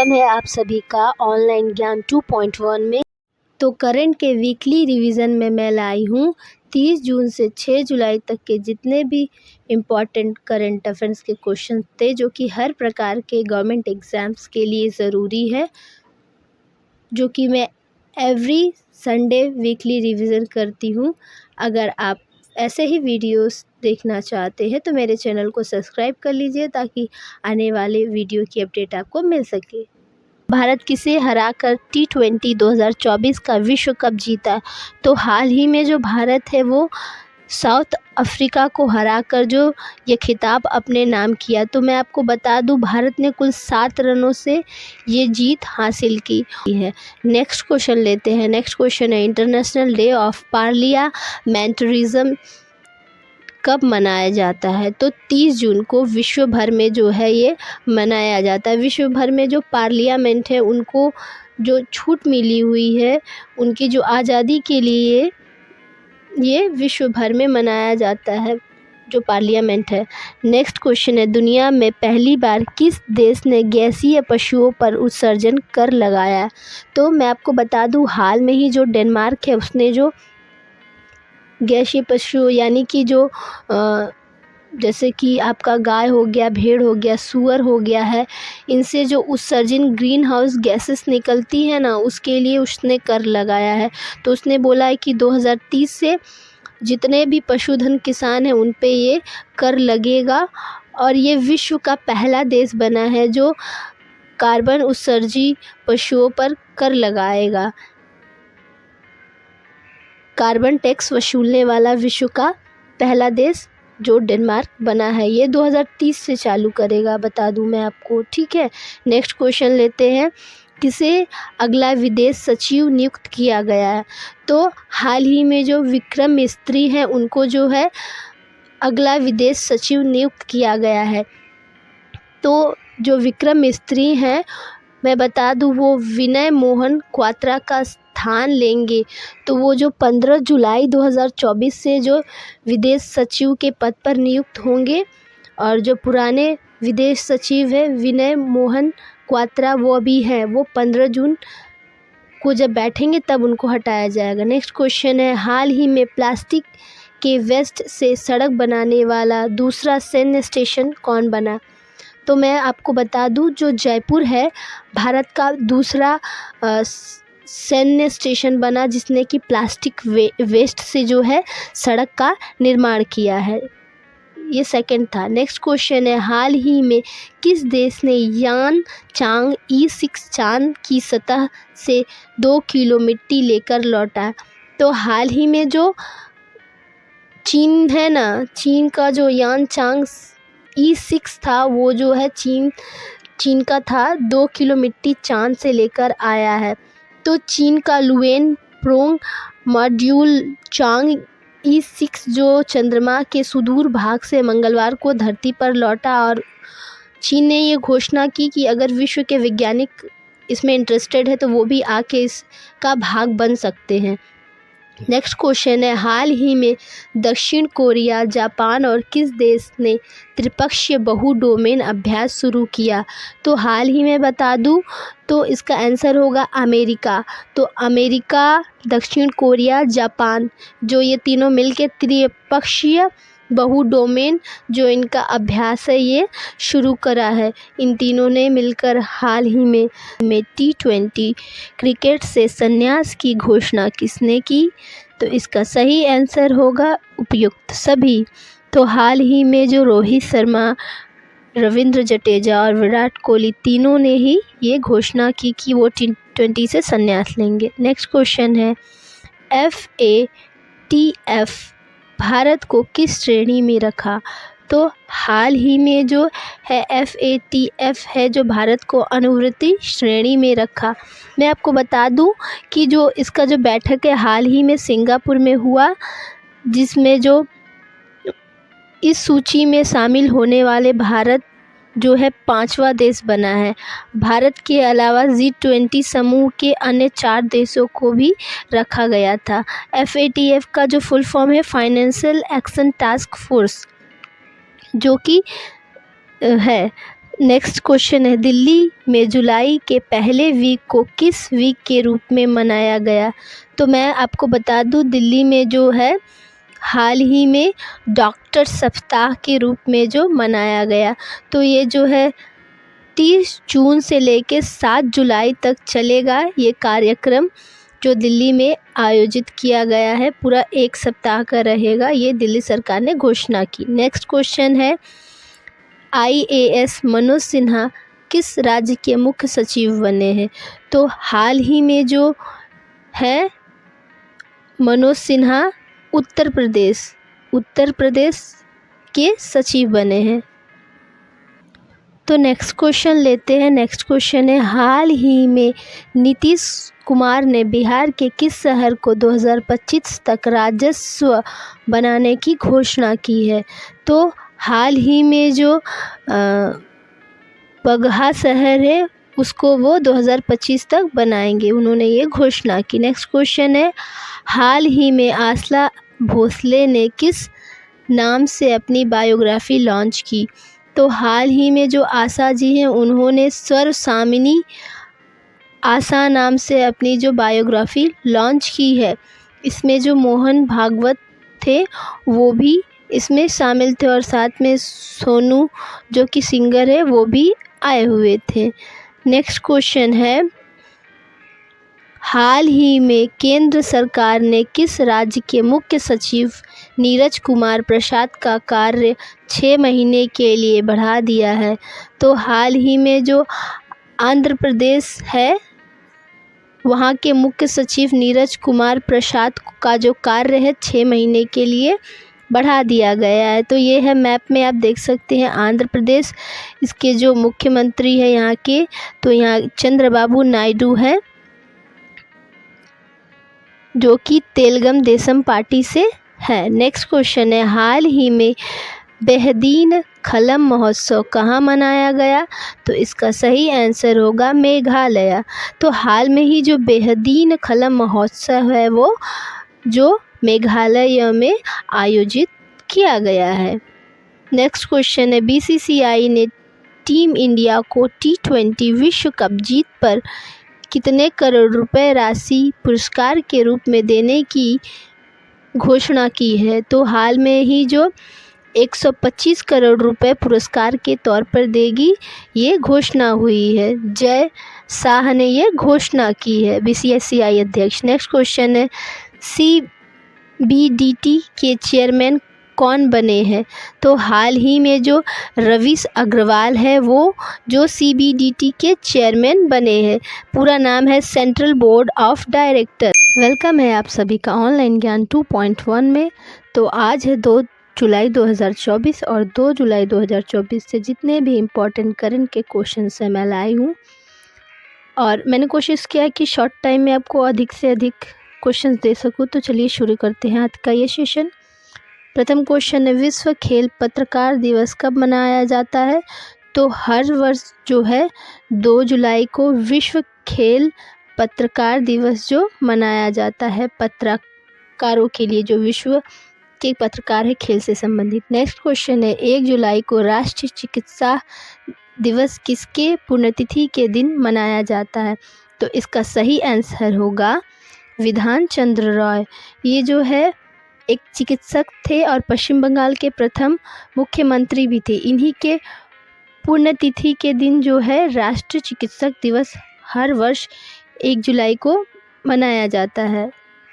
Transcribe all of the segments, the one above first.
Welcome है आप सभी का ऑनलाइन ज्ञान 2.1 में। तो करंट के वीकली रिवीजन में मैं लाई हूँ 30 जून से 6 जुलाई तक के जितने भी इम्पॉर्टेंट करंट अफेयर्स के क्वेश्चन थे, जो कि हर प्रकार के गवर्नमेंट एग्ज़ाम्स के लिए ज़रूरी है, जो कि मैं एवरी संडे वीकली रिवीजन करती हूँ। अगर आप ऐसे ही वीडियोस देखना चाहते हैं तो मेरे चैनल को सब्सक्राइब कर लीजिए, ताकि आने वाले वीडियो की अपडेट आपको मिल सके। भारत किसे हराकर T20 2024 का विश्व कप जीता? तो हाल ही में जो भारत है वो साउथ अफ्रीका को हराकर जो ये खिताब अपने नाम किया। तो मैं आपको बता दूं, भारत ने कुल 7 रनों से ये जीत हासिल की है। नेक्स्ट क्वेश्चन लेते हैं। नेक्स्ट क्वेश्चन है, इंटरनेशनल डे ऑफ पार्लियामेंटरिज्म कब मनाया जाता है? तो 30 जून को विश्व भर में जो है ये मनाया जाता है। विश्व भर में जो पार्लियामेंट है उनको जो छूट मिली हुई है, उनकी जो आज़ादी के लिए ये विश्व भर में मनाया जाता है, जो पार्लियामेंट है। नेक्स्ट क्वेश्चन है, दुनिया में पहली बार किस देश ने गैसीय पशुओं पर उत्सर्जन कर लगाया? तो मैं आपको बता दूं, हाल में ही जो डेनमार्क है उसने जो गैसीय पशु यानी कि जो जैसे कि आपका गाय हो गया, भेड़ हो गया, सूअर हो गया है, इनसे जो उत्सर्जन ग्रीन हाउस गैसेस निकलती है ना, उसके लिए उसने कर लगाया है। तो उसने बोला है कि 2030 से जितने भी पशुधन किसान हैं उन पे ये कर लगेगा, और ये विश्व का पहला देश बना है जो कार्बन उत्सर्जी पशुओं पर कर लगाएगा। कार्बन टैक्स वसूलने वाला विश्व का पहला देश जो डेनमार्क बना है, ये 2030 से चालू करेगा, बता दूं मैं आपको, ठीक है। नेक्स्ट क्वेश्चन लेते हैं, किसे अगला विदेश सचिव नियुक्त किया गया है? तो हाल ही में जो विक्रम मिस्त्री हैं उनको जो है अगला विदेश सचिव नियुक्त किया गया है। तो जो विक्रम मिस्त्री हैं, मैं बता दूं, वो विनय मोहन क्वात्रा का स्थान लेंगे। तो वो जो 15 जुलाई 2024 से जो विदेश सचिव के पद पर नियुक्त होंगे, और जो पुराने विदेश सचिव है विनय मोहन क्वात्रा वो अभी हैं, वो 15 जून को जब बैठेंगे तब उनको हटाया जाएगा। नेक्स्ट क्वेश्चन है, हाल ही में प्लास्टिक के वेस्ट से सड़क बनाने वाला दूसरा सैन्य स्टेशन कौन बना? तो मैं आपको बता दूं, जो जयपुर है भारत का दूसरा सैन्य स्टेशन बना, जिसने कि प्लास्टिक वेस्ट से जो है सड़क का निर्माण किया है। ये सेकंड था। नेक्स्ट क्वेश्चन है, हाल ही में किस देश ने यान चांग E6 चांद की सतह से 2 किलो मिट्टी लेकर लौटा? तो हाल ही में जो चीन है ना, चीन का जो यान चांग E6 था, वो जो है चीन का था, 2 किलो मिट्टी चांद से लेकर आया है। तो चीन का लुएन प्रोंग मॉड्यूल चांग E6 जो चंद्रमा के सुदूर भाग से मंगलवार को धरती पर लौटा, और चीन ने ये घोषणा की कि अगर विश्व के वैज्ञानिक इसमें इंटरेस्टेड है तो वो भी आके इसका भाग बन सकते हैं। नेक्स्ट क्वेश्चन है, हाल ही में दक्षिण कोरिया, जापान और किस देश ने त्रिपक्षीय बहु डोमेन अभ्यास शुरू किया? तो हाल ही में बता दूं, तो इसका आंसर होगा अमेरिका। तो अमेरिका, दक्षिण कोरिया, जापान, जो ये तीनों मिलके त्रिपक्षीय बहु डोमेन जो इनका अभ्यास है ये शुरू करा है। इन तीनों ने मिलकर हाल ही में T20 क्रिकेट से संन्यास की घोषणा किसने की? तो इसका सही आंसर होगा उपयुक्त सभी। तो हाल ही में जो रोहित शर्मा, रविंद्र जडेजा और विराट कोहली तीनों ने ही ये घोषणा की कि वो T20 से संन्यास लेंगे। नेक्स्ट क्वेश्चन है, FATF भारत को किस श्रेणी में रखा? तो हाल ही में जो है FATF है जो भारत को अनुवर्ती श्रेणी में रखा। मैं आपको बता दूं कि जो इसका जो बैठक है हाल ही में सिंगापुर में हुआ, जिसमें जो इस सूची में शामिल होने वाले भारत जो है 5वां देश बना है। भारत के अलावा G20 समूह के अन्य 4 देशों को भी रखा गया था। FATF का जो फुल फॉर्म है फाइनेंशियल एक्शन टास्क फोर्स, जो कि है नेक्स्ट क्वेश्चन है, दिल्ली में जुलाई के पहले वीक को किस वीक के रूप में मनाया गया? तो मैं आपको बता दूं, दिल्ली में जो है हाल ही में डॉक्टर सप्ताह के रूप में जो मनाया गया, तो ये जो है 30 जून से लेकर 7 जुलाई तक चलेगा ये कार्यक्रम जो दिल्ली में आयोजित किया गया है। पूरा 1 सप्ताह का रहेगा, ये दिल्ली सरकार ने घोषणा की। नेक्स्ट क्वेश्चन है, IAS मनोज सिन्हा किस राज्य के मुख्य सचिव बने हैं? तो हाल ही में जो है मनोज सिन्हा उत्तर प्रदेश के सचिव बने हैं। तो नेक्स्ट क्वेश्चन लेते हैं। नेक्स्ट क्वेश्चन है, हाल ही में नीतीश कुमार ने बिहार के किस शहर को 2025 तक राजस्व बनाने की घोषणा की है? तो हाल ही में जो बगहा शहर है उसको वो 2025 तक बनाएंगे, उन्होंने ये घोषणा की। नेक्स्ट क्वेश्चन है, हाल ही में आशा भोसले ने किस नाम से अपनी बायोग्राफी लॉन्च की? तो हाल ही में जो आशा जी हैं उन्होंने सर्वसामिनी आशा नाम से अपनी जो बायोग्राफी लॉन्च की है। इसमें जो मोहन भागवत थे वो भी इसमें शामिल थे और साथ में सोनू जो कि सिंगर है वो भी आए हुए थे। नेक्स्ट क्वेश्चन है, हाल ही में केंद्र सरकार ने किस राज्य के मुख्य सचिव नीरज कुमार प्रसाद का कार्य 6 महीने के लिए बढ़ा दिया है? तो हाल ही में जो आंध्र प्रदेश है वहाँ के मुख्य सचिव नीरज कुमार प्रसाद का जो कार्य है 6 महीने के लिए बढ़ा दिया गया है। तो ये है मैप में आप देख सकते हैं आंध्र प्रदेश, इसके जो मुख्यमंत्री है यहाँ के, तो यहाँ चंद्रबाबू नायडू हैं जो कि तेलगम देशम पार्टी से है। नेक्स्ट क्वेश्चन है, हाल ही में बेहदीन खलम महोत्सव कहाँ मनाया गया? तो इसका सही आंसर होगा मेघालय। तो हाल में ही जो बेहदीन खलम महोत्सव है वो जो मेघालय में आयोजित किया गया है। नेक्स्ट क्वेश्चन है, BCCI ने टीम इंडिया को T20 विश्व कप जीत पर कितने करोड़ रुपए राशि पुरस्कार के रूप में देने की घोषणा की है? तो हाल में ही जो 125 करोड़ रुपए पुरस्कार के तौर पर देगी ये घोषणा हुई है। जय शाह ने ये घोषणा की है, BCCI अध्यक्ष। नेक्स्ट क्वेश्चन है, CBDT के चेयरमैन कौन बने हैं? तो हाल ही में जो रवीश अग्रवाल है वो जो CBDT के चेयरमैन बने हैं। पूरा नाम है central board of director. Welcome है आप सभी का ऑनलाइन ज्ञान 2.1 में। तो आज है 2 जुलाई 2024 और 2 जुलाई 2024 से जितने भी इम्पोर्टेंट करंट के क्वेश्चन से मैं लाई हूँ और मैंने कोशिश किया कि शॉर्ट टाइम में आपको अधिक से अधिक क्वेश्चंस दे सकूँ। तो चलिए शुरू करते हैं आज का ये सेशन। प्रथम क्वेश्चन है, विश्व खेल पत्रकार दिवस कब मनाया जाता है? तो हर वर्ष जो है 2 जुलाई को विश्व खेल पत्रकार दिवस जो मनाया जाता है पत्रकारों के लिए, जो विश्व के पत्रकार है खेल से संबंधित। नेक्स्ट क्वेश्चन है, 1 जुलाई को राष्ट्रीय चिकित्सा दिवस किसके पुण्यतिथि के दिन मनाया जाता है? तो इसका सही आंसर होगा विधान चंद्र रॉय। ये जो है एक चिकित्सक थे और पश्चिम बंगाल के प्रथम मुख्यमंत्री भी थे। इन्हीं के पुण्यतिथि के दिन जो है राष्ट्रीय चिकित्सक दिवस हर वर्ष 1 जुलाई को मनाया जाता है।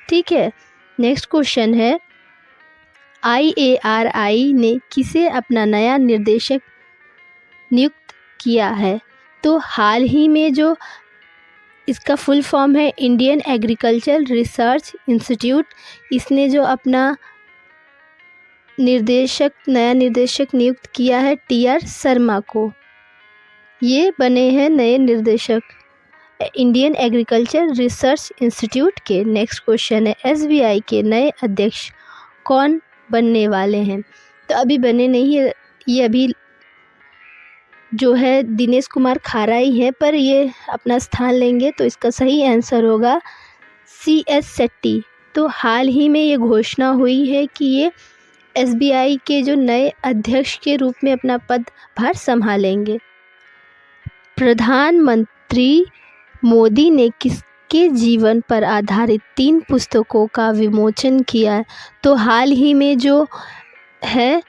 ठीक है। नेक्स्ट क्वेश्चन है, IARI ने किसे अपना नया निर्देशक नियुक्त किया है? तो हाल ही में जो इसका फुल फॉर्म है इंडियन एग्रीकल्चर रिसर्च इंस्टीट्यूट, इसने जो अपना नया निर्देशक नियुक्त किया है TR शर्मा को। ये बने हैं नए निर्देशक इंडियन एग्रीकल्चर रिसर्च इंस्टीट्यूट के। नेक्स्ट क्वेश्चन है, SBI के नए अध्यक्ष कौन बनने वाले हैं? तो अभी बने नहीं है, ये अभी जो है दिनेश कुमार खारा ही है, पर ये अपना स्थान लेंगे। तो इसका सही आंसर होगा CS शेट्टी। तो हाल ही में ये घोषणा हुई है कि ये SBI के जो नए अध्यक्ष के रूप में अपना पदभार संभालेंगे। प्रधानमंत्री मोदी ने किसके जीवन पर आधारित 3 पुस्तकों का विमोचन किया? तो हाल ही में जो है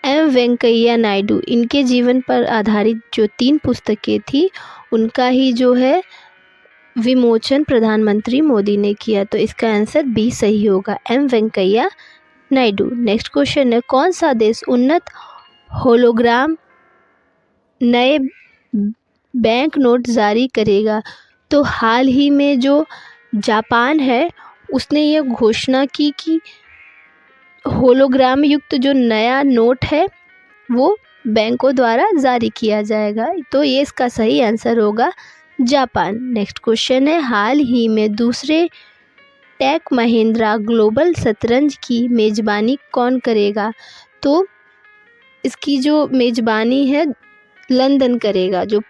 एम वेंकैया नायडू, इनके जीवन पर आधारित जो 3 पुस्तकें थी उनका ही जो है विमोचन प्रधानमंत्री मोदी ने किया। तो इसका आंसर बी सही होगा, M Venkaiah Naidu. Next question है, कौन सा देश उन्नत होलोग्राम नए बैंक नोट जारी करेगा? तो हाल ही में जो जापान है उसने ये घोषणा की कि होलोग्राम युक्त जो नया नोट है वो बैंकों द्वारा जारी किया जाएगा। तो ये इसका सही आंसर होगा जापान। नेक्स्ट क्वेश्चन है, हाल ही में दूसरे टेक महिंद्रा ग्लोबल शतरंज की मेज़बानी कौन करेगा? तो इसकी जो मेज़बानी है लंदन करेगा। जो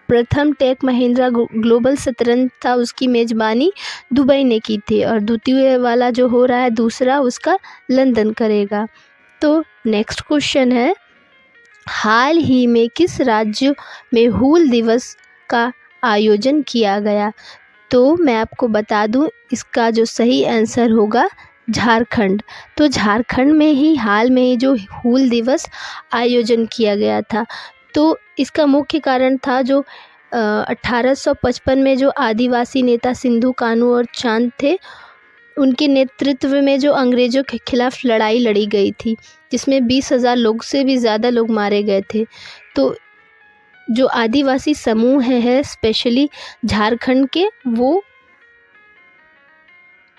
प्रथम टेक महिंद्रा ग्लोबल शतरंज था उसकी मेज़बानी दुबई ने की थी और द्वितीय वाला जो हो रहा है दूसरा उसका लंदन करेगा। तो नेक्स्ट क्वेश्चन है, हाल ही में किस राज्य में हूल दिवस का आयोजन किया गया? तो मैं आपको बता दूं इसका जो सही आंसर होगा झारखंड। तो झारखंड में ही हाल में जो हूल दिवस आयोजन किया गया था। तो इसका मुख्य कारण था जो 1855 में जो आदिवासी नेता सिंधु कान्हू और चांद थे उनके नेतृत्व में जो अंग्रेज़ों के खिलाफ लड़ाई लड़ी गई थी जिसमें 20,000 लोग से भी ज़्यादा लोग मारे गए थे। तो जो आदिवासी समूह है स्पेशली झारखंड के, वो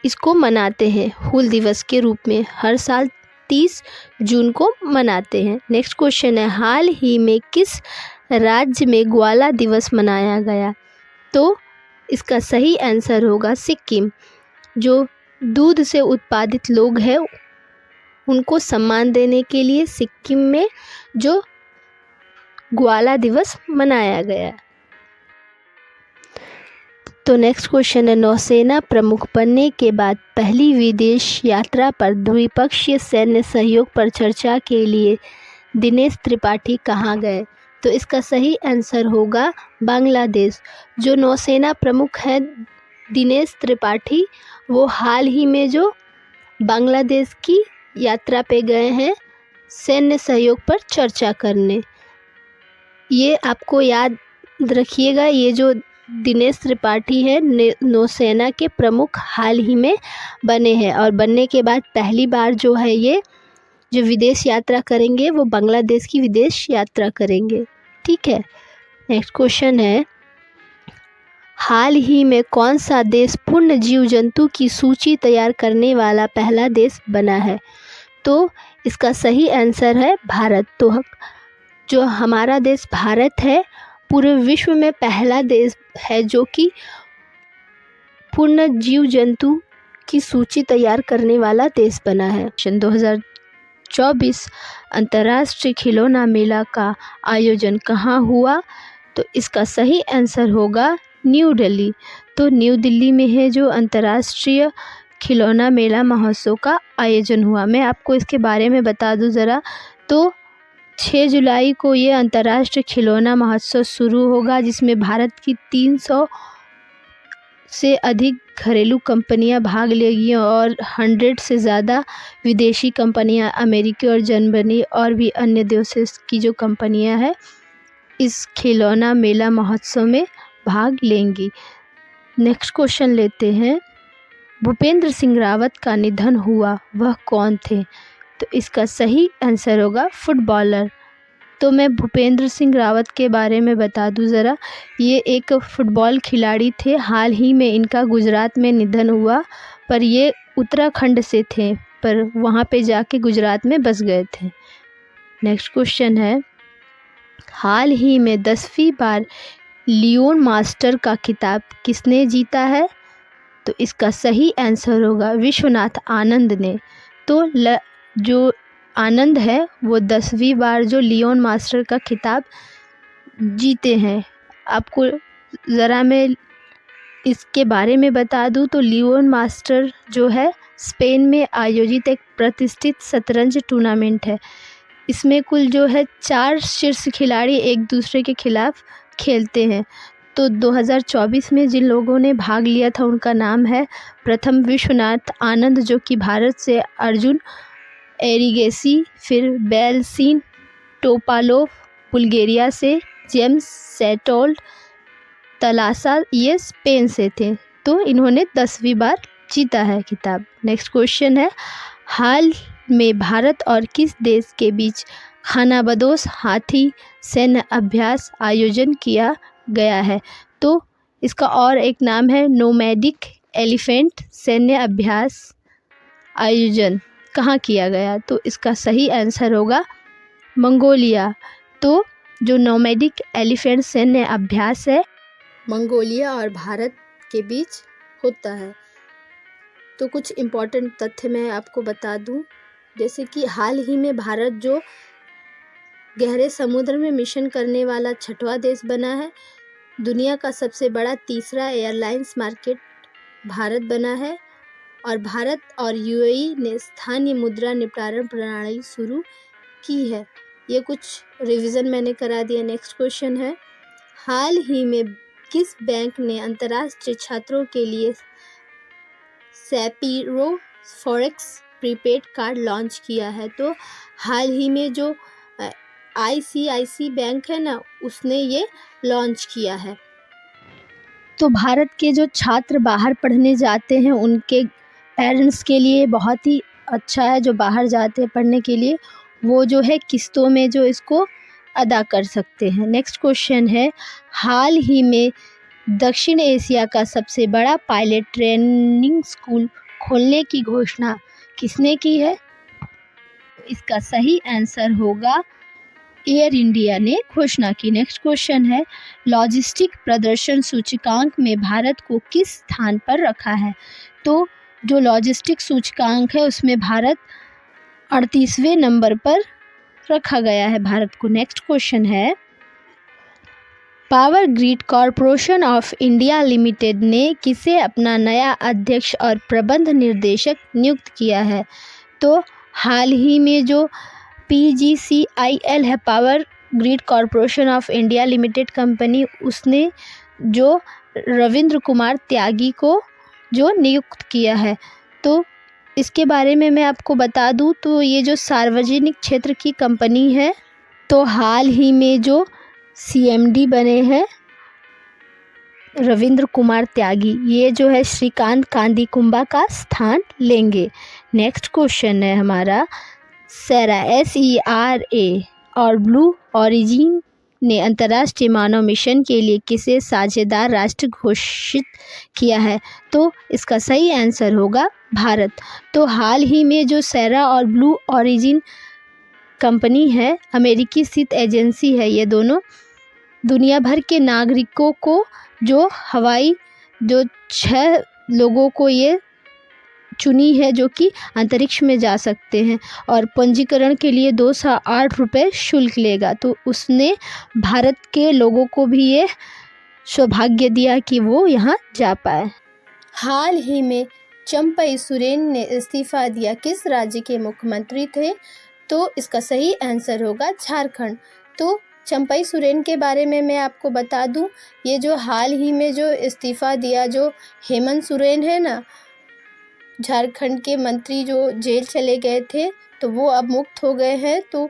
इसको मनाते हैं हूल दिवस के रूप में, हर साल 30 जून को मनाते हैं। नेक्स्ट क्वेश्चन है, हाल ही में किस राज्य में ग्वाला दिवस मनाया गया? तो इसका सही आंसर होगा सिक्किम। जो दूध से उत्पादित लोग हैं उनको सम्मान देने के लिए सिक्किम में जो ग्वाला दिवस मनाया गया। तो नेक्स्ट क्वेश्चन है, नौसेना प्रमुख बनने के बाद पहली विदेश यात्रा पर द्विपक्षीय सैन्य सहयोग पर चर्चा के लिए दिनेश त्रिपाठी कहाँ गए? तो इसका सही आंसर होगा बांग्लादेश। जो नौसेना प्रमुख है दिनेश त्रिपाठी, वो हाल ही में जो बांग्लादेश की यात्रा पे गए हैं सैन्य सहयोग पर चर्चा करने। ये आपको याद रखिएगा, ये जो दिनेश त्रिपाठी है नौसेना के प्रमुख हाल ही में बने हैं और बनने के बाद पहली बार जो है ये जो विदेश यात्रा करेंगे वो बांग्लादेश की विदेश यात्रा करेंगे। ठीक है। नेक्स्ट क्वेश्चन है, हाल ही में कौन सा देश पूर्ण जीव जंतु की सूची तैयार करने वाला पहला देश बना है? तो इसका सही आंसर है भारत। तो जो हमारा देश भारत है पूरे विश्व में पहला देश है जो कि पूर्ण जीव जंतु की सूची तैयार करने वाला देश बना है। 2024 अंतर्राष्ट्रीय खिलौना मेला का आयोजन कहाँ हुआ? तो इसका सही आंसर होगा न्यू दिल्ली। तो न्यू दिल्ली में है जो अंतर्राष्ट्रीय खिलौना मेला महोत्सव का आयोजन हुआ। मैं आपको इसके बारे में बता दूं ज़रा, तो 6 जुलाई को ये अंतर्राष्ट्रीय खिलौना महोत्सव शुरू होगा जिसमें भारत की 300 से अधिक घरेलू कंपनियां भाग लेंगी और 100 से ज़्यादा विदेशी कंपनियां अमेरिकी और जर्मनी और भी अन्य देशों की जो कंपनियां हैं इस खिलौना मेला महोत्सव में भाग लेंगी। नेक्स्ट क्वेश्चन लेते हैं, भूपेंद्र सिंह रावत का निधन हुआ, वह कौन थे? तो इसका सही आंसर होगा फुटबॉलर। तो मैं भूपेंद्र सिंह रावत के बारे में बता दूं ज़रा, ये एक फुटबॉल खिलाड़ी थे। हाल ही में इनका गुजरात में निधन हुआ, पर ये उत्तराखंड से थे पर वहाँ पे जाके गुजरात में बस गए थे। नेक्स्ट क्वेश्चन है, हाल ही में 10वीं बार लियोन मास्टर का खिताब किसने जीता है? तो इसका सही आंसर होगा विश्वनाथ आनंद ने। तो जो आनंद है वो 10वीं बार जो लियोन मास्टर का खिताब जीते हैं। आपको ज़रा मैं इसके बारे में बता दूं तो लियोन मास्टर जो है स्पेन में आयोजित एक प्रतिष्ठित शतरंज टूर्नामेंट है। इसमें कुल जो है 4 शीर्ष खिलाड़ी एक दूसरे के खिलाफ खेलते हैं। तो 2024 में जिन लोगों ने भाग लिया था उनका नाम है प्रथम विश्वनाथ आनंद जो कि भारत से, अर्जुन एरिगेसी, फिर बेलसिन टोपालोव बुल्गारिया से, जेम्स सेटोल्ड तलासा ये स्पेन से थे। तो इन्होंने 10वीं बार जीता है खिताब। नेक्स्ट क्वेश्चन है, हाल में भारत और किस देश के बीच खानाबदोश हाथी सैन्य अभ्यास आयोजन किया गया है? तो इसका और एक नाम है नोमैडिक एलिफेंट सैन्य अभ्यास आयोजन कहाँ किया गया? तो इसका सही आंसर होगा मंगोलिया। तो जो नोमैडिक एलिफेंट सैन्य अभ्यास है मंगोलिया और भारत के बीच होता है। तो कुछ इम्पोर्टेंट तथ्य मैं आपको बता दूं, जैसे कि हाल ही में भारत जो गहरे समुद्र में मिशन करने वाला 6वां देश बना है, दुनिया का सबसे बड़ा तीसरा एयरलाइंस मार्केट भारत बना है, और भारत और यूएई ने स्थानीय मुद्रा निपटान प्रणाली शुरू की है। ये कुछ रिवीजन मैंने करा दिया। नेक्स्ट क्वेश्चन है, हाल ही में किस बैंक ने अंतर्राष्ट्रीय छात्रों के लिए सैपीरो फॉरेक्स प्रीपेड कार्ड लॉन्च किया है? तो हाल ही में जो आईसीआईसी बैंक है ना, उसने ये लॉन्च किया है। तो भारत के जो छात्र बाहर पढ़ने जाते हैं उनके पेरेंट्स के लिए बहुत ही अच्छा है। जो बाहर जाते हैं पढ़ने के लिए वो जो है किस्तों में जो इसको अदा कर सकते हैं। नेक्स्ट क्वेश्चन है, हाल ही में दक्षिण एशिया का सबसे बड़ा पायलट ट्रेनिंग स्कूल खोलने की घोषणा किसने की है? इसका सही आंसर होगा एयर इंडिया ने घोषणा की। नेक्स्ट क्वेश्चन है, लॉजिस्टिक प्रदर्शन सूचकांक में भारत को किस स्थान पर रखा है? तो जो लॉजिस्टिक सूचकांक है उसमें भारत 38वें नंबर पर रखा गया है भारत को। नेक्स्ट क्वेश्चन है, power grid corporation of India limited ने किसे अपना नया अध्यक्ष और प्रबंध निर्देशक नियुक्त किया है? तो हाल ही में जो PGCIL है, power grid corporation of India limited company, उसने जो रविंद्र कुमार त्यागी को जो नियुक्त किया है। तो इसके बारे में मैं आपको बता दूं तो ये जो सार्वजनिक क्षेत्र की कंपनी है, तो हाल ही में जो CMD बने हैं रविंद्र कुमार त्यागी, ये जो है श्रीकांत कांदीकुंबा का स्थान लेंगे। नेक्स्ट क्वेश्चन है हमारा, सेरा SERA और ब्लू ओरिजिन ने अंतर्राष्ट्रीय मानव मिशन के लिए किसे साझेदार राष्ट्र घोषित किया है? तो इसका सही आंसर होगा भारत। तो हाल ही में जो सेरा और ब्लू ओरिजिन कंपनी है, अमेरिकी स्थित एजेंसी है, ये दोनों दुनिया भर के नागरिकों को जो हवाई जो 6 लोगों को ये चुनी है जो कि अंतरिक्ष में जा सकते हैं, और पंजीकरण के लिए 208 रुपये शुल्क लेगा। तो उसने भारत के लोगों को भी ये सौभाग्य दिया कि वो यहाँ जा पाए। हाल ही में चंपई सोरेन ने इस्तीफा दिया, किस राज्य के मुख्यमंत्री थे? तो इसका सही आंसर होगा झारखंड। तो चंपई सोरेन के बारे में मैं आपको बता दूं, ये जो हाल ही में जो इस्तीफा दिया, जो हेमंत सोरेन है ना, झारखंड के मंत्री जो जेल चले गए थे, तो वो अब मुक्त हो गए हैं। तो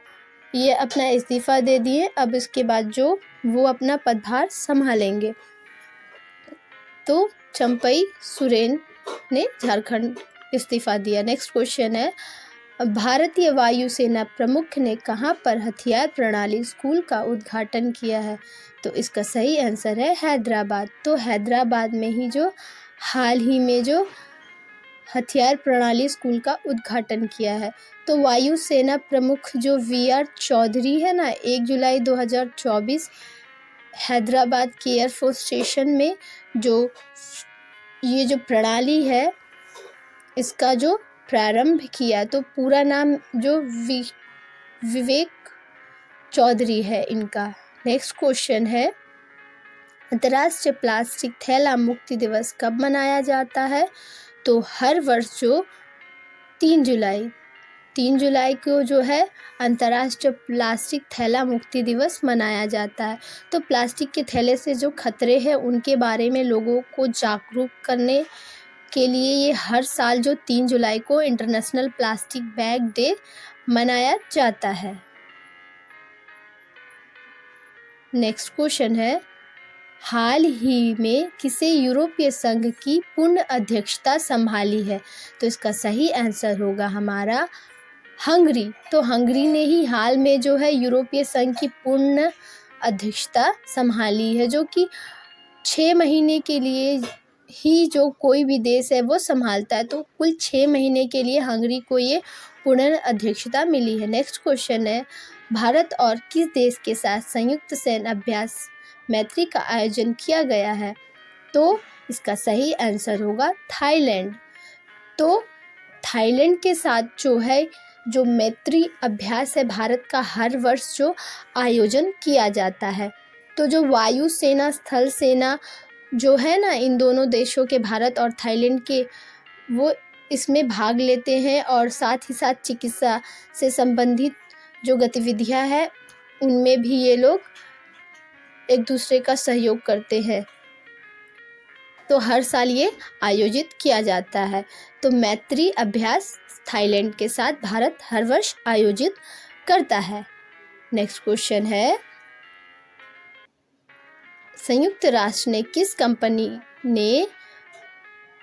ये अपना इस्तीफा दे दिए, अब इसके बाद जो वो अपना पदभार संभालेंगे। तो चंपई सोरेन ने झारखंड इस्तीफा दिया। नेक्स्ट क्वेश्चन है, भारतीय वायुसेना प्रमुख ने कहाँ पर हथियार प्रणाली स्कूल का उद्घाटन किया है? तो इसका सही आंसर है हैदराबाद। तो हैदराबाद में ही जो हाल ही में जो हथियार प्रणाली स्कूल का उद्घाटन किया है। तो वायुसेना प्रमुख जो VR चौधरी है ना, 1 जुलाई 2024 हैदराबाद के एयरफोर्स स्टेशन में जो ये जो प्रणाली है इसका जो प्रारंभ किया। तो पूरा नाम जो विवेक चौधरी है इनका। नेक्स्ट क्वेश्चन है, अंतर्राष्ट्रीय प्लास्टिक थैला मुक्ति दिवस कब मनाया जाता है? तो हर वर्ष जो 3 जुलाई 3 जुलाई को जो है अंतर्राष्ट्रीय प्लास्टिक थैला मुक्ति दिवस मनाया जाता है। तो प्लास्टिक के थैले से जो खतरे हैं उनके बारे में लोगों को जागरूक करने के लिए ये हर साल जो 3 जुलाई को इंटरनेशनल प्लास्टिक बैग डे मनाया जाता है। नेक्स्ट क्वेश्चन है, हाल ही में किसे यूरोपीय संघ की पूर्ण अध्यक्षता संभाली है? तो इसका सही आंसर होगा हमारा हंगरी। तो हंगरी ने ही हाल में जो है यूरोपीय संघ की पूर्ण अध्यक्षता संभाली है, जो कि 6 महीने के लिए ही जो कोई भी देश है वो संभालता है। तो कुल 6 महीने के लिए हंगरी को ये पूर्ण अध्यक्षता मिली है। नेक्स्ट क्वेश्चन है, भारत और किस देश के साथ संयुक्त सैन्य अभ्यास मैत्री का आयोजन किया गया है? तो इसका सही आंसर होगा थाईलैंड। तो थाईलैंड के साथ जो मैत्री अभ्यास है भारत का हर वर्ष जो आयोजन किया जाता है। तो जो वायु सेना, स्थल सेना जो है ना, इन दोनों देशों के, भारत और थाईलैंड के, वो इसमें भाग लेते हैं और साथ ही साथ चिकित्सा से संबंधित जो गतिविधियां हैं उनमें भी ये लोग एक दूसरे का सहयोग करते हैं। तो हर साल ये आयोजित किया जाता है। तो मैत्री अभ्यास थाईलैंड के साथ भारत हर वर्ष आयोजित करता है। नेक्स्ट क्वेश्चन है, संयुक्त राष्ट्र ने किस कंपनी ने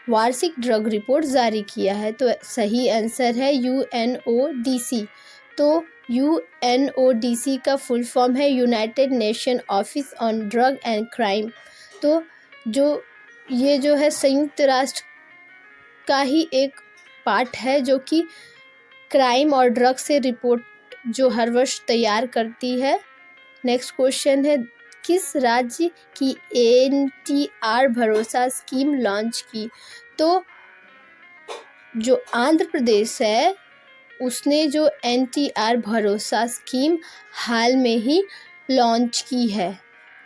वार्षिक ड्रग रिपोर्ट जारी किया है? तो सही आंसर है UNODC। तो UNODC का फुल फॉर्म है United nation office on drug and crime. तो ये जो है संयुक्त राष्ट्र का ही एक पार्ट है जो कि क्राइम और ड्रग से रिपोर्ट जो हर वर्ष तैयार करती है। नेक्स्ट क्वेश्चन है, किस राज्य की NTR भरोसा स्कीम लॉन्च की? तो जो आंध्र प्रदेश है उसने जो NTR भरोसा स्कीम हाल में ही लॉन्च की है।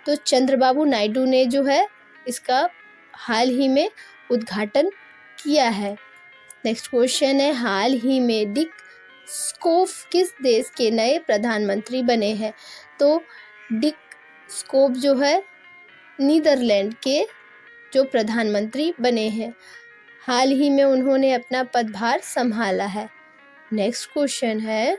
तो चंद्रबाबू नायडू ने जो है इसका हाल ही में उद्घाटन किया है। नेक्स्ट क्वेश्चन है, हाल ही में डिक स्कोफ किस देश के नए प्रधानमंत्री बने हैं? तो डिक स्कोफ जो है नीदरलैंड के जो प्रधानमंत्री बने हैं। हाल ही में उन्होंने अपना पदभार संभाला है। नेक्स्ट क्वेश्चन है,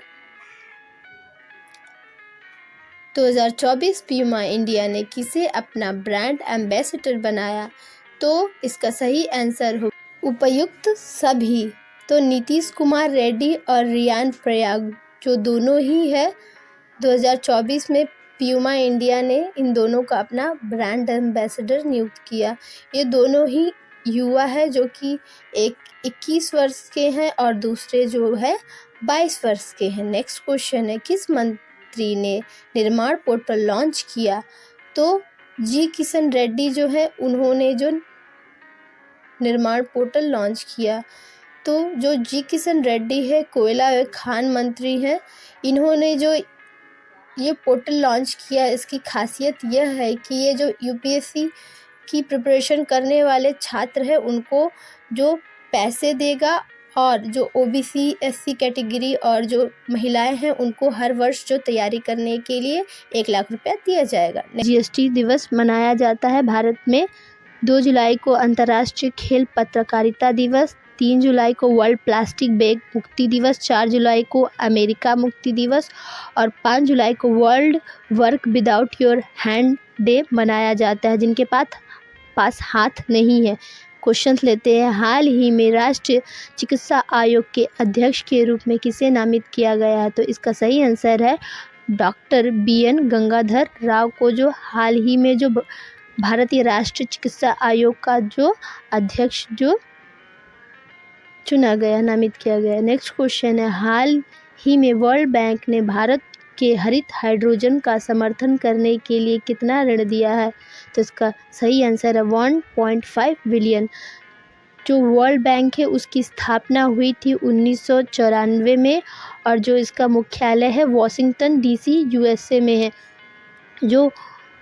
2024 प्यूमा इंडिया ने किसे अपना ब्रांड एम्बेसडर बनाया? तो इसका सही आंसर हो उपयुक्त सभी। तो नीतीश कुमार रेड्डी और रियान प्रयाग जो दोनों ही है 2024 में प्यूमा इंडिया ने इन दोनों का अपना ब्रांड एम्बेसडर नियुक्त किया। ये दोनों ही युवा है जो कि एक 21 वर्ष के हैं और दूसरे जो है 22 वर्ष के हैं। नेक्स्ट क्वेश्चन है, किस मंत्री ने निर्माण पोर्टल लॉन्च किया? तो जी किशन रेड्डी जो है उन्होंने जो निर्माण पोर्टल लॉन्च किया। तो जो जी किशन रेड्डी है कोयला व खान मंत्री हैं, इन्होंने जो ये पोर्टल लॉन्च किया, इसकी खासियत यह है कि ये जो UPSC की प्रिपरेशन करने वाले छात्र हैं उनको जो पैसे देगा और जो OBC SC कैटेगरी और जो महिलाएं हैं उनको हर वर्ष जो तैयारी करने के लिए 1 लाख रुपया दिया जाएगा। GST दिवस मनाया जाता है भारत में। 2 जुलाई को अंतर्राष्ट्रीय खेल पत्रकारिता दिवस, 3 जुलाई को वर्ल्ड प्लास्टिक बैग मुक्ति दिवस, 4 जुलाई को अमेरिका मुक्ति दिवस और 5 जुलाई को world work without your hand day मनाया जाता है, जिनके पास हाथ नहीं है। क्वेश्चन लेते हैं, हाल ही में राष्ट्रीय चिकित्सा आयोग के अध्यक्ष के रूप में किसे नामित किया गया है? तो इसका सही आंसर है डॉक्टर BN गंगाधर राव को, जो हाल ही में जो भारतीय राष्ट्रीय चिकित्सा आयोग का जो अध्यक्ष जो चुना गया, नामित किया गया। नेक्स्ट क्वेश्चन है, हाल ही में वर्ल्ड बैंक ने भारत के हरित हाइड्रोजन का समर्थन करने के लिए कितना ऋण दिया है? तो इसका सही आंसर है 1.5 बिलियन। जो वर्ल्ड बैंक है उसकी स्थापना हुई थी 1994 में और जो इसका मुख्यालय है वॉशिंगटन DC USA में है। जो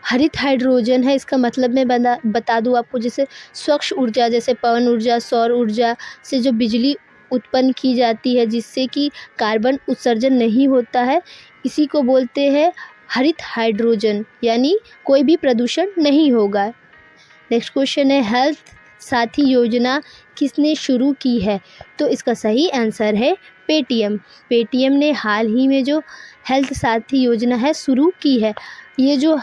हरित हाइड्रोजन है इसका मतलब मैं बता दूं आपको, जैसे स्वच्छ ऊर्जा, जैसे पवन ऊर्जा, सौर ऊर्जा से जो बिजली उत्पन्न की जाती है जिससे कि कार्बन उत्सर्जन नहीं होता है, इसी को बोलते हैं हरित हाइड्रोजन, यानी कोई भी प्रदूषण नहीं होगा। नेक्स्ट क्वेश्चन है हेल्थ साथी योजना किसने शुरू की है? तो इसका सही आंसर है पेटीएम। पेटीएम ने हाल ही में जो हेल्थ साथी योजना है शुरू की है। ये जो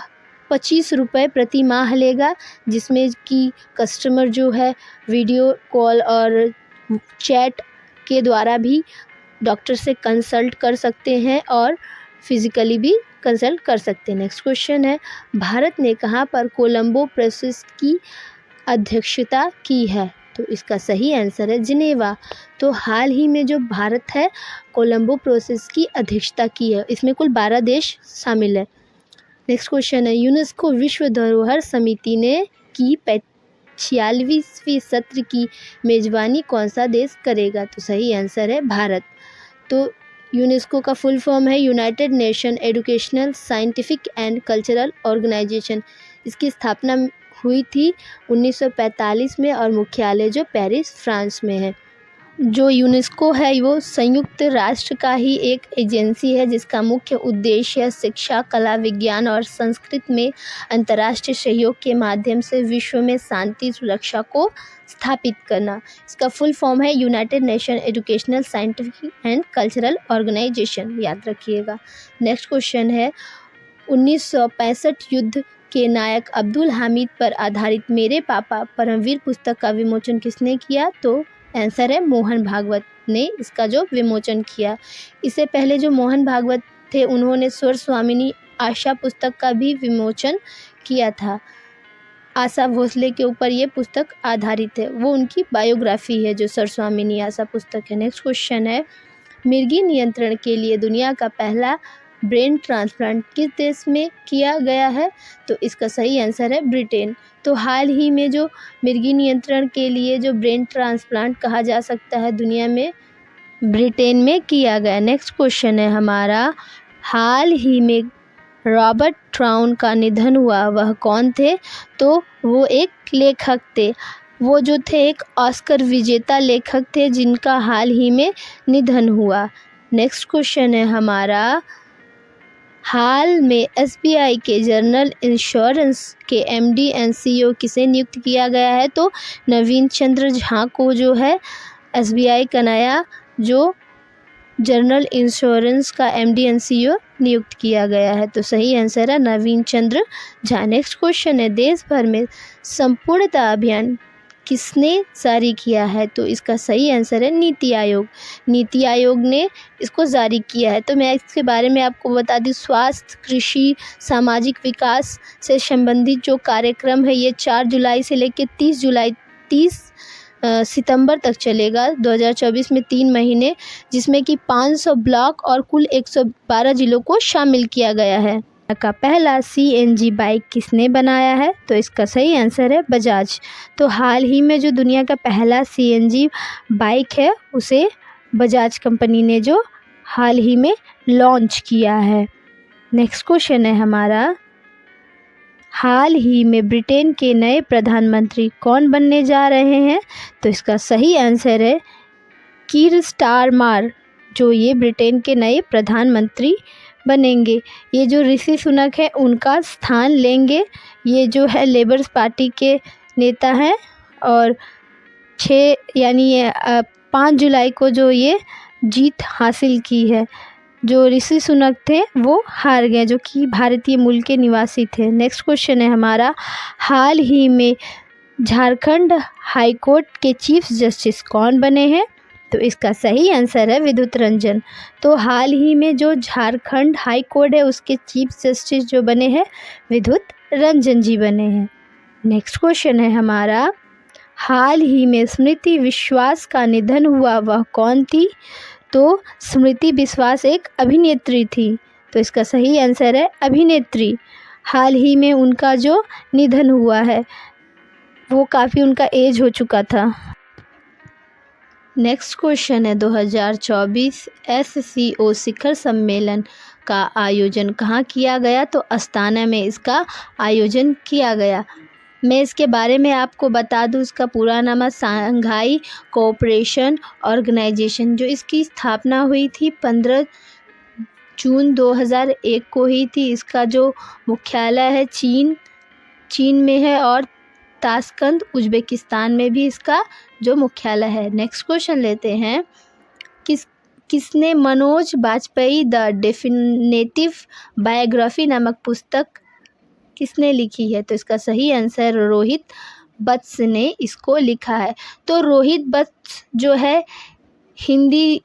25 रुपये प्रति माह लेगा, जिसमें कि कस्टमर जो है वीडियो कॉल और चैट के द्वारा भी डॉक्टर से कंसल्ट कर सकते हैं और फिज़िकली भी कंसल्ट कर सकते हैं। नेक्स्ट क्वेश्चन है भारत ने कहाँ पर कोलंबो प्रोसेस की अध्यक्षता की है? तो इसका सही आंसर है जिनेवा। तो हाल ही में जो भारत है कोलंबो प्रोसेस की अध्यक्षता की है, इसमें कुल 12 देश शामिल है। नेक्स्ट क्वेश्चन है यूनेस्को विश्व धरोहर समिति ने की 46वीं सत्र की मेजबानी कौन सा देश करेगा? तो सही आंसर है भारत। तो यूनेस्को का फुल फॉर्म है United Nation Educational Scientific and Cultural Organization. इसकी स्थापना हुई थी 1945 में और मुख्यालय जो पेरिस फ्रांस में है। जो यूनेस्को है वो संयुक्त राष्ट्र का ही एक एजेंसी है जिसका मुख्य उद्देश्य शिक्षा, कला, विज्ञान और संस्कृति में अंतर्राष्ट्रीय सहयोग के माध्यम से विश्व में शांति सुरक्षा को स्थापित करना। इसका फुल फॉर्म है United Nation Educational Scientific and Cultural Organization, याद रखिएगा। नेक्स्ट क्वेश्चन है 1965 युद्ध के नायक अब्दुल हामिद पर आधारित मेरे पापा परमवीर पुस्तक का विमोचन किसने किया? तो आंसर है मोहन भागवत ने इसका जो विमोचन किया। इससे पहले जो मोहन भागवत थे उन्होंने स्वर स्वामिनी आशा पुस्तक का भी विमोचन किया था। आशा भोसले के ऊपर ये पुस्तक आधारित है, वो उनकी बायोग्राफी है जो स्वर स्वामिनी आशा पुस्तक है। नेक्स्ट क्वेश्चन है मिर्गी नियंत्रण के लिए दुनिया का पहला ब्रेन ट्रांसप्लांट किस देश में किया गया है? तो इसका सही आंसर है ब्रिटेन। तो हाल ही में जो मिर्गी नियंत्रण के लिए जो ब्रेन ट्रांसप्लांट कहा जा सकता है दुनिया में, ब्रिटेन में किया गया। नेक्स्ट क्वेश्चन है हमारा हाल ही में रॉबर्ट ब्राउन का निधन हुआ, वह कौन थे? तो वो एक लेखक थे। वो जो थे एक ऑस्कर विजेता लेखक थे जिनका हाल ही में निधन हुआ। नेक्स्ट क्वेश्चन है हमारा हाल में एसबीआई के जनरल इंश्योरेंस के एमडी एंड सीईओ किसे नियुक्त किया गया है? तो नवीन चंद्र झा को जो है एसबीआई का नया जो जनरल इंश्योरेंस का एमडी एंड सीईओ नियुक्त किया गया है। तो सही आंसर है नवीन चंद्र झा। नेक्स्ट क्वेश्चन है देश भर में संपूर्णता अभियान किसने जारी किया है? तो इसका सही आंसर है नीति आयोग। नीति आयोग ने इसको जारी किया है। तो मैं इसके बारे में आपको बता दूं, स्वास्थ्य, कृषि, सामाजिक विकास से संबंधित जो कार्यक्रम है ये 4 जुलाई से लेकर 30 सितंबर तक चलेगा 2024 में 3 महीने, जिसमें कि 500 ब्लॉक और कुल 112 जिलों को शामिल किया गया है। का पहला सीएनजी बाइक किसने बनाया है? तो इसका सही आंसर है बजाज। तो हाल ही में जो दुनिया का पहला सीएनजी बाइक है उसे बजाज कंपनी ने जो हाल ही में लॉन्च किया है। नेक्स्ट क्वेश्चन है हमारा हाल ही में ब्रिटेन के नए प्रधानमंत्री कौन बनने जा रहे हैं? तो इसका सही आंसर है कीर स्टारमर, जो ये ब्रिटेन के नए प्रधानमंत्री बनेंगे। ये जो ऋषि सुनक है उनका स्थान लेंगे। ये जो है लेबर पार्टी के नेता हैं और 5 जुलाई को जो ये जीत हासिल की है। जो ऋषि सुनक थे वो हार गए, जो कि भारतीय मूल के निवासी थे। नेक्स्ट क्वेश्चन है हमारा हाल ही में झारखंड हाई कोर्ट के चीफ जस्टिस कौन बने हैं? तो इसका सही आंसर है विद्युत रंजन। तो हाल ही में जो झारखंड हाई कोर्ट है उसके चीफ जस्टिस जो बने हैं विद्युत रंजन जी बने हैं। नेक्स्ट क्वेश्चन है हमारा हाल ही में स्मृति विश्वास का निधन हुआ, वह कौन थी? तो स्मृति विश्वास एक अभिनेत्री थी। तो इसका सही आंसर है अभिनेत्री। हाल ही में उनका जो निधन हुआ है वो काफ़ी उनका एज हो चुका था। नेक्स्ट क्वेश्चन है 2024 SCO शिखर सम्मेलन का आयोजन कहाँ किया गया? तो अस्ताना में इसका आयोजन किया गया। मैं इसके बारे में आपको बता दूं, इसका पूरा नाम है शंघाई कोऑपरेशन ऑर्गेनाइजेशन। जो इसकी स्थापना हुई थी 15 जून 2001 को ही थी। इसका जो मुख्यालय है चीन में है और ताशकंद उज्बेकिस्तान में भी इसका जो मुख्यालय है। नेक्स्ट क्वेश्चन लेते हैं, किसने Manoj Bajpayee the definitive biography नामक पुस्तक किसने लिखी है? तो इसका सही आंसर रोहित बत्स ने इसको लिखा है। तो रोहित बत्स जो है, हिंदी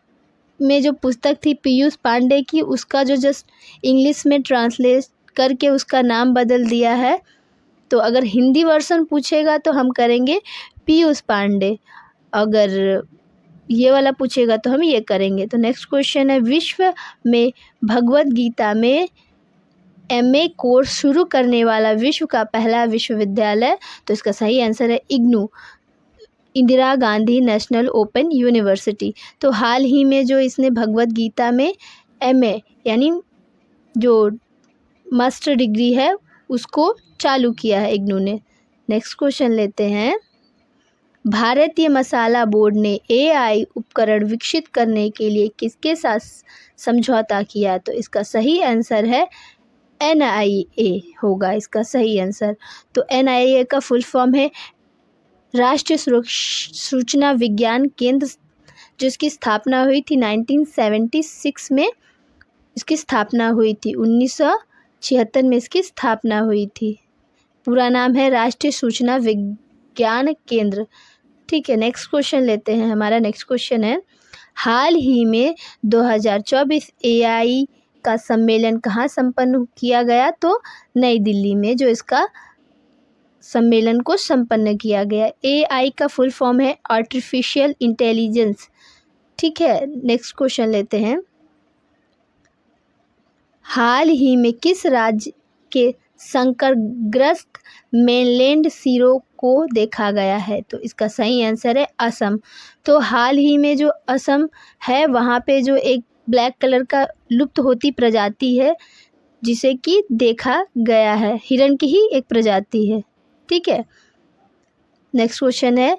में जो पुस्तक थी पीयूष पांडे की, उसका जो जस्ट इंग्लिश में ट्रांसलेट करके उसका नाम बदल दिया है। तो अगर हिंदी वर्जन पूछेगा तो हम करेंगे पीयूष पांडे, अगर ये वाला पूछेगा तो हम ये करेंगे। तो नेक्स्ट क्वेश्चन है, विश्व में भगवद गीता में MA कोर्स शुरू करने वाला विश्व का पहला विश्वविद्यालय? तो इसका सही आंसर है IGNOU, Indira Gandhi national open university. तो हाल ही में जो इसने भगवद गीता में MA यानी जो मास्टर डिग्री है उसको चालू किया है इग्नू ने। नेक्स्ट क्वेश्चन लेते हैं, भारतीय मसाला बोर्ड ने AI उपकरण विकसित करने के लिए किसके साथ समझौता किया? तो इसका सही आंसर है NIA होगा इसका सही आंसर। तो NIA का फुल फॉर्म है राष्ट्रीय सूचना विज्ञान केंद्र, जिसकी स्थापना हुई थी 1976 में। इसकी स्थापना हुई थी 1976 में इसकी स्थापना हुई थी। पूरा नाम है राष्ट्रीय सूचना विज्ञान केंद्र। ठीक है, नेक्स्ट क्वेश्चन लेते हैं। हमारा नेक्स्ट क्वेश्चन है, हाल ही में 2024 AI का सम्मेलन कहाँ संपन्न किया गया? तो नई दिल्ली में जो इसका सम्मेलन को संपन्न किया गया। AI का फुल फॉर्म है आर्टिफिशियल इंटेलिजेंस। ठीक है, नेक्स्ट क्वेश्चन लेते हैं, हाल ही में किस राज्य के संकटग्रस्त मेनलैंड सीरों को देखा गया है? तो इसका सही आंसर है असम। तो हाल ही में जो असम है वहाँ पे जो एक ब्लैक कलर का लुप्त होती प्रजाति है जिसे कि देखा गया है, हिरण की ही एक प्रजाति है। ठीक है, नेक्स्ट क्वेश्चन है,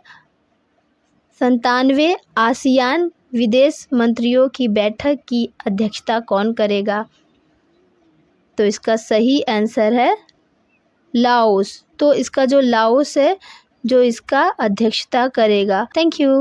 97वें आसियान विदेश मंत्रियों की बैठक की अध्यक्षता कौन करेगा? तो इसका सही आंसर है लाओस। तो इसका जो लाओस है जो इसका अध्यक्षता करेगा। Thank you.